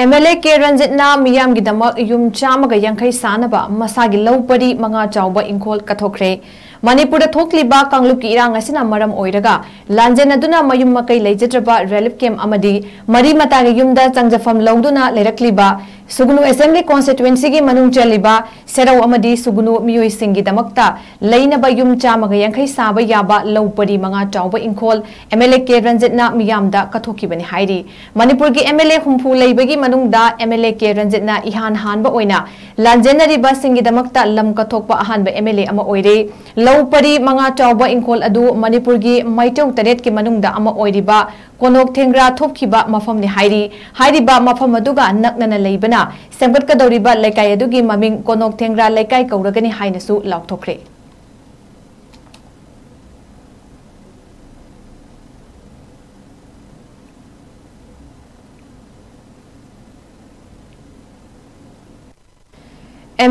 MLA 𝗠𝗘𝗘𝗬𝗨 𝗬𝗨 ꯌꯨꯝ 150 ꯁꯥꯅꯕ ꯃꯁꯥꯒꯤ ꯂꯧ ꯄꯔꯤ 5 ꯆꯥꯎꯕ ꯏꯪꯈꯣꯜ ꯀꯠꯊꯣꯛꯈ꯭ꯔꯦ꯫ ꯃꯅꯤꯄꯨꯔꯗ ꯊꯣꯛꯂꯤꯕ ꯀꯥꯡꯂꯨꯞꯀꯤ ꯏꯔꯥꯡ ꯑꯁꯤꯅ ꯃꯔꯝ ꯑꯣꯏꯔꯒ ꯂꯥꯟꯖꯦꯟꯅꯗꯨꯅ ꯃꯌꯨꯝ ꯃꯀꯩ ꯂꯩꯖꯗ꯭ꯔꯕ ꯔꯤꯂꯤꯐ ꯀꯦꯝꯞ ꯑꯃꯗꯤ ꯃꯔꯤ ꯃꯇꯥꯒꯤ ꯌꯨꯝꯗ ꯆꯪꯖꯐꯝ ꯂꯧꯗꯨꯅ ꯂꯩꯔꯛꯂꯤꯕ ꯁꯨꯒꯨꯅꯨ ꯑꯦꯁꯦꯝꯕ꯭ꯂꯤ ꯀꯣꯟꯁꯇꯤꯇꯨꯑꯦꯟꯁꯤꯒꯤ ꯃꯅꯨꯡ ꯆꯜꯂꯤꯕ ꯁꯦꯔꯧ ꯑꯃꯗꯤ ꯁꯨꯒꯨꯅꯨ ꯃꯤꯑꯣꯏꯁꯤꯡꯒꯤꯗꯃꯛꯇ ꯂꯩꯅꯕ ꯌꯨꯝ 150 ꯁꯥꯕ ꯌꯥꯕ ꯂꯧ ꯄꯔꯤ 5 ꯆꯥꯎꯕ ꯏꯪꯈꯣꯜ MLA 𝗠𝗘𝗘𝗬𝗨 ꯃꯤꯌꯥꯝꯗ ꯀꯠꯊꯣꯛꯈꯤꯕꯅꯤ ꯍꯥꯏꯔꯤ꯫ ꯃꯅꯤꯄꯨꯔꯒꯤ MLA ꯍꯨꯝꯐꯨ ꯂꯩꯕꯒꯤ ꯃꯅꯨꯡꯗ MLA 𝗠𝗘𝗘𝗬𝗨ꯅ ꯏꯍꯥꯟ ꯍꯥꯟꯕ ꯑꯣꯏꯅ ꯂꯥꯟꯖꯦꯟꯅꯔꯤꯕꯁꯤꯡꯒꯤꯗꯃꯛꯇ ꯂꯝ ꯀꯠꯊꯣꯛꯄ ꯑꯍꯥꯟꯕ MLA ꯑꯃ ꯑꯣꯏꯔꯦ꯫ ꯂꯧ ꯄꯔꯤ 5 ꯆꯥꯎꯕ ꯏꯪꯈꯣꯜ ꯑꯗꯨ ꯃꯅꯤꯄꯨꯔꯒꯤ ꯃꯩꯇꯧ ꯇꯔꯦꯠꯀꯤ ꯃꯅꯨꯡꯗ ꯑꯃ ꯑꯣꯏꯔꯤꯕ ꯀꯣꯅꯣꯛ-ꯊꯦꯡꯒ꯭ꯔꯥ-ꯊꯣꯞꯈꯤꯕ ꯃꯐꯝꯅꯤ ꯍꯥꯏꯔꯤ꯫ ꯍꯥꯏꯔꯤꯕ ꯃꯐꯝ ꯑꯗꯨꯒ ꯅꯛꯅꯅ ꯂꯩꯕꯅ ꯁꯦꯝꯒꯠꯀꯗꯧꯔꯤꯕ ꯂꯩꯀꯥꯏ ꯑꯗꯨꯒꯤ ꯃꯃꯤꯡ ꯀꯣꯅꯣꯛ-ꯊꯦꯡꯒ꯭ꯔꯥ ꯂꯩꯀꯥꯏ ꯀꯧꯔꯒꯅꯤ ꯍꯥꯏꯅꯁꯨ ꯂꯥꯎꯊꯣꯛꯈ꯭ꯔꯦ꯫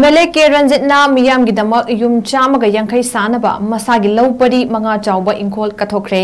MLA 𝗠𝗘𝗘𝗬𝗨 ꯃꯤꯌꯥꯝꯒꯤꯗꯃꯛ ꯌꯨꯝ 150 ꯁꯥꯅꯕ ꯃꯁꯥꯒꯤ ꯂꯧ ꯄꯔꯤ 5 ꯆꯥꯎꯕ ꯏꯪꯈꯣꯜ ꯀꯠꯊꯣꯛꯈ꯭ꯔꯦ꯫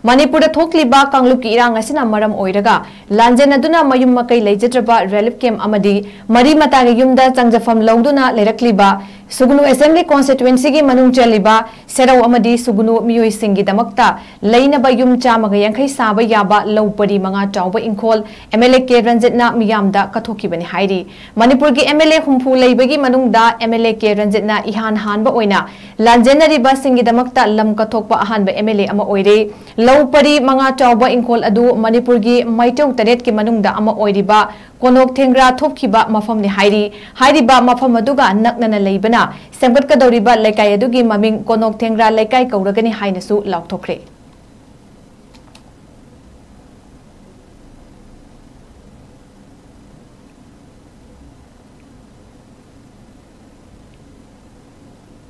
ꯃꯅꯤꯄꯨꯔꯗ ꯊꯣꯛꯂꯤꯕ ꯀꯥꯡꯂꯨꯞꯀꯤ ꯏꯔꯥꯡ ꯑꯁꯤꯅ ꯃꯔꯝ ꯑꯣꯏꯔꯒ ꯂꯥꯟꯖꯦꯟꯅꯗꯨꯅ ꯃꯌꯨꯝ ꯃꯀꯩ ꯂꯩꯖꯗ꯭ꯔꯕ ꯔꯤꯂꯤꯐ ꯀꯦꯝꯞ ꯑꯃꯗꯤ ꯃꯔꯤ ꯃꯇꯥꯒꯤ ꯌꯨꯝꯗ ꯆꯪꯖꯐꯝ ꯂꯧꯗꯨꯅ ꯂꯩꯔꯛꯂꯤꯕ ꯁꯨꯒꯨꯅꯨ ꯑꯦꯁꯦꯝꯕ꯭ꯂꯤ ꯀꯣꯟꯁꯇꯤꯇꯨꯑꯦꯟꯁꯤꯒꯤ ꯃꯅꯨꯡ ꯆꯜꯂꯤꯕ ꯁꯦꯔꯧ ꯑꯃꯗꯤ ꯁꯨꯒꯨꯅꯨ ꯃꯤꯑꯣꯏꯁꯤꯡꯒꯤꯗꯃꯛꯇ ꯂꯩꯅꯕ ꯌꯨꯝ 150 ꯁꯥꯕ ꯌꯥꯕ ꯂꯧ ꯄꯔꯤ 5 ꯆꯥꯎꯕ ꯏꯪꯈꯣꯜ MLA 𝗠𝗘𝗘𝗬𝗨 ꯃꯤꯌꯥꯝꯗ ꯀꯠꯊꯣꯛꯈꯤꯕꯅꯤ ꯍꯥꯏꯔꯤ꯫ ꯃꯅꯤꯄꯨꯔꯒꯤ MLA ꯍꯨꯝꯐꯨ ꯂꯩꯕꯒꯤ ꯃꯅꯨꯡꯗ MLA 𝗠𝗘𝗘𝗬𝗨ꯅ ꯏꯍꯥꯟ ꯍꯥꯟꯕ ꯑꯣꯏꯅ ꯂꯥꯟꯖꯦꯟꯅꯔꯤꯕꯁꯤꯡꯒꯤꯗꯃꯛꯇ ꯂꯝ ꯀꯠꯊꯣꯛꯄ ꯑꯍꯥꯟꯕ MLA ꯑꯃ ꯑꯣꯏꯔꯦ꯫ ꯂꯧ ꯄꯔꯤ 5 ꯆꯥꯎꯕ ꯏꯪꯈꯣꯜ ꯑꯗꯨ ꯃꯅꯤꯄꯨꯔꯒꯤ ꯃꯩꯇꯧ ꯇꯔꯦꯠꯀꯤ ꯃꯅꯨꯡꯗ ꯑꯃ ꯑꯣꯏꯔꯤꯕ ꯀꯣꯅꯣꯛ-ꯊꯦꯡꯒ꯭ꯔꯥ-ꯊꯣꯞꯈꯤꯕ ꯃꯐꯝꯅꯤ ꯍꯥꯏꯔꯤ꯫ ꯍꯥꯏꯔꯤꯕ ꯃꯐꯝ ꯑꯗꯨꯒ ꯅꯛꯅꯅ ꯂꯩꯕꯅ ꯁꯦꯝꯒꯠꯀꯗꯧꯔꯤꯕ ꯂꯩꯀꯥꯏ ꯑꯗꯨꯒꯤ ꯃꯃꯤꯡ ꯀꯣꯅꯣꯛ-ꯊꯦꯡꯒ꯭ꯔꯥ ꯂꯩꯀꯥꯏ ꯀꯧꯔꯒꯅꯤ ꯍꯥꯏꯅꯁꯨ ꯂꯥꯎꯊꯣꯛꯈ꯭ꯔꯦ꯫